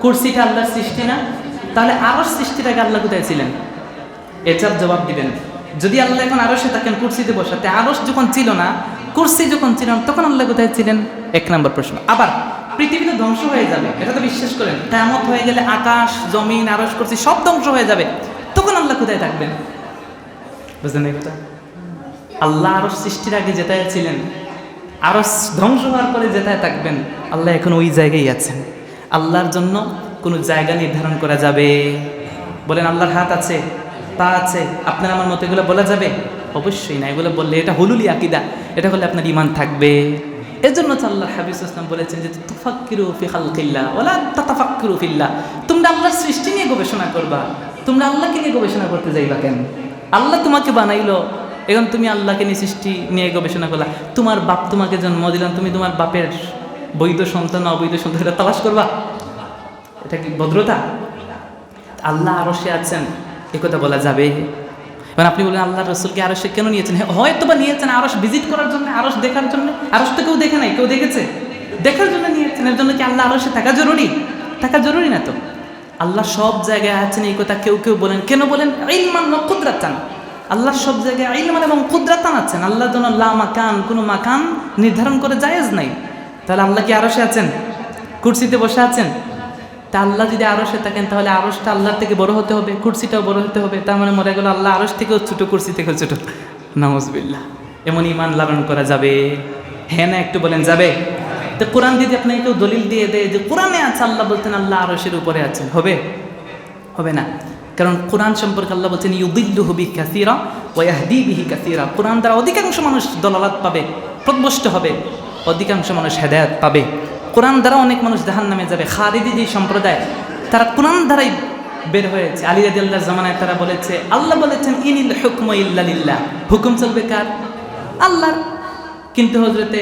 কুরসিটা আল্লাহর সৃষ্টি না? তাহলে আরশ সৃষ্টির আগে আল্লাহ কোথায় ছিলেন? এটার জবাব দিবেন। যদি আল্লাহ এখন আরশে থাকেন, কুরসিতে বসাতে, আরশ যখন ছিল না, কুরসি যখন ছিল না, তখন আল্লাহ কোথায় ছিলেন? 1 নম্বর প্রশ্ন। আবার পৃথিবীতে ধ্বংস হয়ে যাবে, এটা তো বিশ্বাস করেন। কিয়ামত হয়ে গেলে আকাশ, জমিন, আরশ, কুরসি সব ধ্বংস হয়ে যাবে, তখন আল্লাহ কোথায় থাকবেন? বুঝলেন এই কথা? আল্লাহ আরশ সৃষ্টির আগে যেটায় ছিলেন, আরশ ধ্বংস হওয়ার পরে যেটায় থাকবেন, আল্লাহ এখন ওই জায়গায় আছেন। আল্লাহর জন্য কোনো জায়গা নির্ধারণ করা যাবে? বলেন, আল্লাহর হাত আছে, পা আছে, আপনার আমার মতো এগুলো বলা যাবে? অবশ্যই না। এগুলো বললে এটা হুলুলি আকীদা, এটা হলে আপনার ঈমান থাকবে। এজন্য তো আল্লাহর হাবিব সাল্লাল্লাহু আলাইহি ওয়াসাল্লাম বলেছেন যে তুফাক্কিরু ফি খালকিল্লাহ ওয়ালা তাতাফাক্কিরু ফিল্লাহ, তোমরা আল্লাহর সৃষ্টি নিয়ে গবেষণা করবা, তোমরা আল্লাহকে নিয়ে গবেষণা করতে যাইবা কেন? আল্লাহ তোমাকে বানাইলো, এখন তুমি আল্লাহকে নিয়ে সৃষ্টি নিয়ে গবেষণা করলা। তোমার বাপ তোমাকে জন্ম দিলাম, তুমি তোমার বাপের বৈধ সন্তান না অবৈধ সন্তান এটা তালাশ করবা? এটা কি ভদ্রতা? আল্লাহ আরশে আছেন, এ কথা বলা যাবে? এবার আপনি বলেন আল্লাহ রসুলকে আরশে কেন নিয়েছেন? হয়তো বা নিয়েছেন আরশ ভিজিট করার জন্য, আরশ দেখার জন্য। আরশ তো কেউ দেখে নাই, কেউ দেখেছে? দেখার জন্য নিয়েছেন। এর জন্য কি আল্লাহ আরশে থাকা জরুরি? থাকা জরুরি না তো। আল্লাহ সব জায়গায় আছেন, এই কথা কেউ কেউ বলেন। কেন বলেন? ইলমান ওয়া কুদরাতান। আল্লাহ সব জায়গায় ইলমান এবং কুদরাতান আছেন। আল্লাহর জন্য লা মাকান, কোনো মাকান নির্ধারণ করে জায়েজ নাই। তাহলে আল্লাহ কি আরশে আছেন? কুরসিতে বসে আছেন? তা আল্লাহ যদি আরশে থাকেন, তাহলে আরশটা আল্লাহর থেকে বড় হতে হবে, কুরসিটাও বড় হতে হবে। তার মানে মনে গেল আল্লাহ আরশ থেকেও ছোট, কুরসি থেকেও ছোট। নাউজুবিল্লাহ। এমন ঈমান লালন করা যাবে? হ্যাঁ না একটু বলেন, যাবে? তো কোরআন যদি আপনাকে কেউ দলিল দিয়ে দেয় যে কোরআনে আছে আল্লাহ বলতেন আল্লাহ আরশের উপরে আছেন, হবে? হবে না। কারণ কোরআন সম্পর্কে আল্লাহ বলছেন ইউদিল্লু বিহি কাসীরা ওয়া ইয়াহদি বিহি কাসীরা। কোরআন দ্বারা অধিকাংশ মানুষ দলালাত পাবে, পথভ্রষ্ট হবে, অধিকাংশ মানুষ হেদায়েত পাবে। কোরআন দ্বারা অনেক মানুষ জাহান্নামে যাবে। খারিজি যে সম্প্রদায়, তারা কোরআন দ্বারাই বের হয়েছে। আলী রাদিয়াল্লাহু জামানায় তারা বলেছে, আল্লাহ বলেছেন ইনিল হুকমু ইল্লা লিল্লাহ, হুকুম চলবে কার? আল্লাহর। কিন্তু হযরতে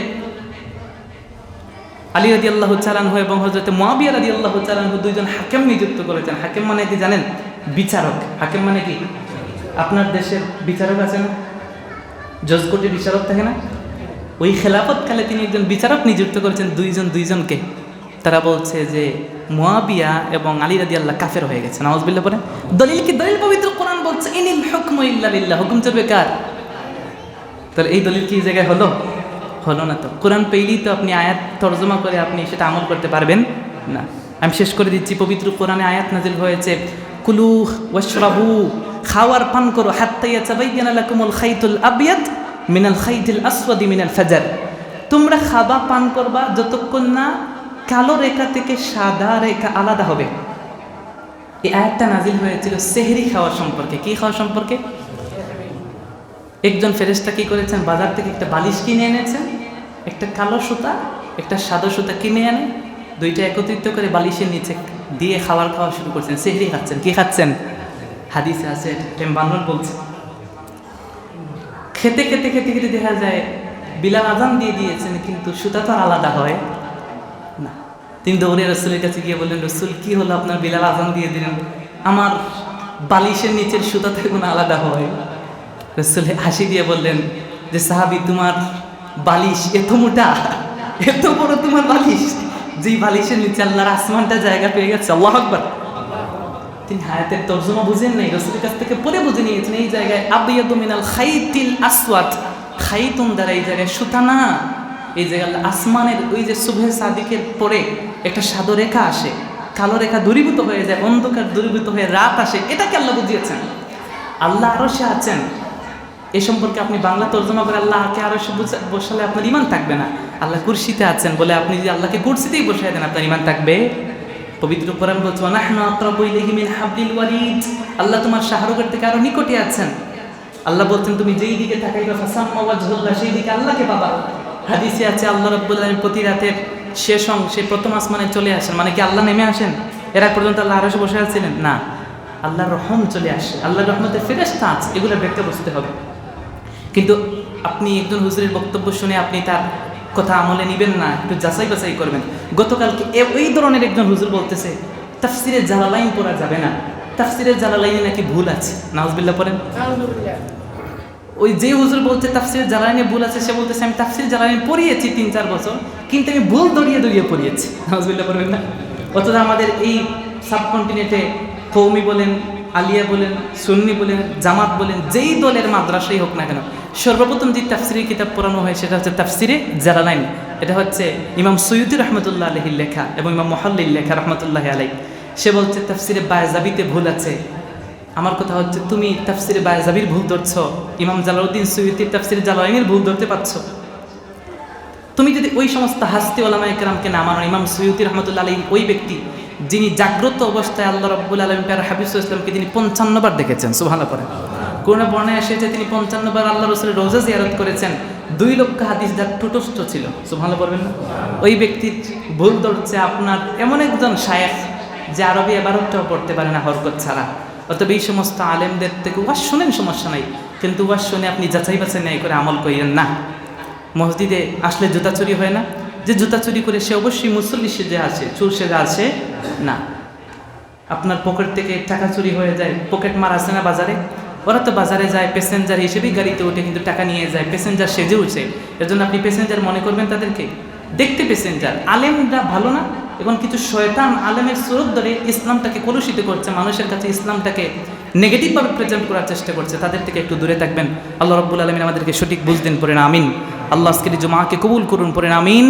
আলী রাদিয়াল্লাহু তাআলা আনহু এবং হযরতে মুয়াবিয়া রাদিয়াল্লাহু তাআলা আনহু দুইজন হাকিম নিযুক্ত করেছেন। হাকিম মানে কি জানেন? বিচারক। হাকিম মানে কি? আপনার দেশের বিচারক আছে না, জজ কোর্টে বিচারক থাকে না? ওই খেলাফতকালে তিনি একজন বিচারক নিযুক্ত করেছেন, দুইজনকে। তারা বলছে যে মুয়াবিয়া এবং আলী রাদিয়াল্লাহু কাফের হয়ে গেছে। নাউজুবিল্লাহ পড়ে। দলিল কি? দলিল পবিত্র কোরআন বলছে ইনিল হুকমু ইল্লা লিল্লাহ, হুকুম চলবে কার? তাহলে এই দলিল কি এই জায়গায় হলো? হলো না। তো কোরআন পেইলেই তো আপনি আয়াত তর্জমা করে আপনি সেটা আমল করতে পারবেন না। আমি শেষ করে দিচ্ছি, পবিত্র কোরআনে আয়াত নাজিল হয়েছে কুলু ওয়াশরাবু, খাওয়ার পান করো, হাত্তা ইয়াতাবায়্যানা লাকুমুল খাইতুল আবয়াদ মিনাল খাইতিল আসওয়াদি মিনাল ফাজর। তোমরা খাবা পান করবা যতক্ষণ না কালো রেখা থেকে সাদা রেখা আলাদা হবে। এই আয়াতটা নাজিল হয়েছিল সেহরি খাওয়ার সম্পর্কে। কি খাওয়ার সম্পর্কে? একজন ফেরেশতা কি করেছেন, বাজার থেকে একটা বালিশ কিনে এনেছেন, একটা কালো সুতা একটা সাদা সুতা কিনে এনে দুইটা একত্রিত করে বালিশের নিচে দিয়ে খাওয়া শুরু করছেন। সেহরি খাচ্ছেন। কি খাচ্ছেন? হাদিসে আছে, টেম্বানন বলছে। খেতে খেতে খেতে খেতে দেখা যায় বিলাল আজান দিয়ে দিয়েছেন, কিন্তু সুতা তো আলাদা হয় না। তিনি দৌড়ে রসুলের কাছে গিয়ে বললেন, রসুল কি হলো আপনার, বিলাল আজান দিয়ে দিলেন, আমার বালিশের নিচের সুতা থেকে কোনো আলাদা হয়? রসুল হাসি দিয়ে বললেন যে সাহাবী, তোমার বালিশ এত মোটা, এত বড় তোমার বালিশ, যেই বালিশের নিচে আল্লাহর আসমানটা জায়গা পেয়ে গেছে। আল্লাহু আকবার। তিনি হায়াতের তর্জমা বুঝেন নাই, রসুলের কাছ থেকে পরে বুঝে নিয়েছেন। এই জায়গায় আবিয়াদু মিনাল খাইতিল আসওয়াদ, খাইতুন দ্বারা এই জায়গায় সুতা না, এই জায়গায় আসমানের ওই যে সুবহে সাদিকের পরে একটা সাদা রেখা আসে, কালো রেখা দূরীভূত হয়ে যায়, অন্ধকার দূরীভূত হয়ে রাত আসে, এটাকে আল্লাহ বুঝিয়েছেন। আল্লাহ আরশে আছেন, এ সম্পর্কে আপনি বাংলা তর্জমা করে আল্লাহকে আরশে বসালে আপনার ঈমান থাকবে না। আল্লাহ কুরসিতে আছেন বলে আপনি যদি আল্লাহকে কুরসিতেই বসায় দেন আপনার ঈমান থাকবে? পবিত্র কোরআন বলছে ওয়ানাহনু আকরাবু ইলাইহি মিন হাবলিল ওয়ারিদ, আল্লাহ তোমার শাহরুখের থেকে আরো নিকটে আছেন। আল্লাহ বলছেন তুমি যেই দিকে তাকাইবা ফাসাম্মা ওয়াজহুল্লাহ, সেই দিকে আল্লাহকে পাবা। হাদিসে আছে আল্লাহ রাব্বুল আলামিন প্রতি রাতের শেষ অংশে প্রথম আসমানে চলে আসেন। মানে কি আল্লাহ নেমে আসেন? এর আগ পর্যন্ত আল্লাহ আরশে বসে আছিলেন না, আল্লাহর রহম চলে আসে, আল্লাহর রহমতের ফেরেশতা আছে, এগুলো ব্যাখ্যা বুঝতে হবে। কিন্তু আপনি একজন হুজুরের বক্তব্য শুনে আপনি তার কথা আমলে নেবেন না, একটু যাচাই বাছাই করবেন। গতকালকে এই ধরনের একজন হুজুর বলতেছে তাফসিরে জালালাইন পড়া যাবে না, তাফসিরে জালালাইনে নাকি ভুল আছে। নাউজুবিল্লাহ পড়েন। ওই যে হুজুর বলছে তাফসিরে জালালাইনে ভুল আছে, সে বলতেছে আমি তাফসিরে জালালাইন পড়িয়েছি 3-4 বছর, কিন্তু আমি ভুল দড়িয়ে পড়িয়েছি। নাউজুবিল্লাহ পড়বেন না। অথচ আমাদের এই সাবকন্টিনেন্টে কওমি বলেন, আলিয়া বলেন, সুন্নি বলেন, জামাত বলেন, যেই দলের মাদ্রাসাই হোক না কেন, সর্বপ্রথম যে তাফসিরের কিতাব পড়ানো হয় সেটা হচ্ছে তাফসিরে জালালাইন। এটা হচ্ছে ইমাম সৈয়দি রহমতুল্লাহ আলাইহির লেখা এবং ইমাম মুহাল্লির লেখা রহমতুল্লাহ আলাইহি। সে বলছে তাফসিরে বায়জাবিতে ভুল আছে। আমার কথা হচ্ছে তুমি তাফসিরে বায়জাবির ভুল ধরছো, ইমাম জালালউদ্দিন সৈয়দির তাফসিরে জালালাইনের ভুল ধরতে পারছো। তুমি যদি ওই সমস্ত হাস্তি ওলামায়ে কেরামকে না মানো, ইমাম সৈয়দি রহমতুল্লাহ আলাইহি ওই ব্যক্তি যিনি জাগ্রত অবস্থায় আল্লাহ রাব্বুল আলামিন প্যারা হাবিব সাল্লাল্লাহু আলাইহি ওয়াসাল্লামকে তিনি 55 বার দেখেছেন। সুবহানাল্লাহ পড়েন। কোন বর্ণনায় এসেছে তিনি 55 বার আল্লাহ রাসূলের রওজা জিয়ারত করেছেন। 2 লক্ষ হাদিস যার টুটস্থ ছিল। সুবহানাল্লাহ পড়বেন না? ওই ব্যক্তির ভুল ধরছে আপনার এমন একজন শায়েখ যে আরবি 11টাও পড়তে পারে না হরকত ছাড়া। অতএব এই সমস্ত আলেমদের থেকে ওয়াজ শুনেন, সমস্যা নাই, কিন্তু ওয়াজ শুনে আপনি যাচাই বাছাই নাই করে আমল করিয়েন না। মসজিদে আসলে জুতা চুরি হয় না? যে জুতা চুরি করে সে অবশ্যই মুসল্লি সেজে আছে, চোর সেজে আছে না। আপনার পকেট থেকে টাকা চুরি হয়ে যায়, পকেট মার আছে না বাজারে? ওরা তো বাজারে যায় প্যাসেঞ্জার হিসেবেই গাড়িতে ওঠে, কিন্তু টাকা নিয়ে যায়, প্যাসেঞ্জার সেজে উঠছে। এর জন্য আপনি প্যাসেঞ্জার মনে করবেন তাদেরকে? দেখতে প্যাসেঞ্জার। আলেমরা ভালো না? এখন কিছু শয়তান আলেমের স্রোত ধরে ইসলামটাকে কলুষিত করছে, মানুষের কাছে ইসলামটাকে নেগেটিভভাবে প্রেজেন্ট করার চেষ্টা করছে। তাদের থেকে একটু দূরে থাকবেন। আল্লাহ রাব্বুল আলামিন আমাদেরকে সঠিক বুঝ দিন, পড়েন আমিন। আল্লাহ আজকের জুমাকে কবুল করুন, পড়েন আমিন।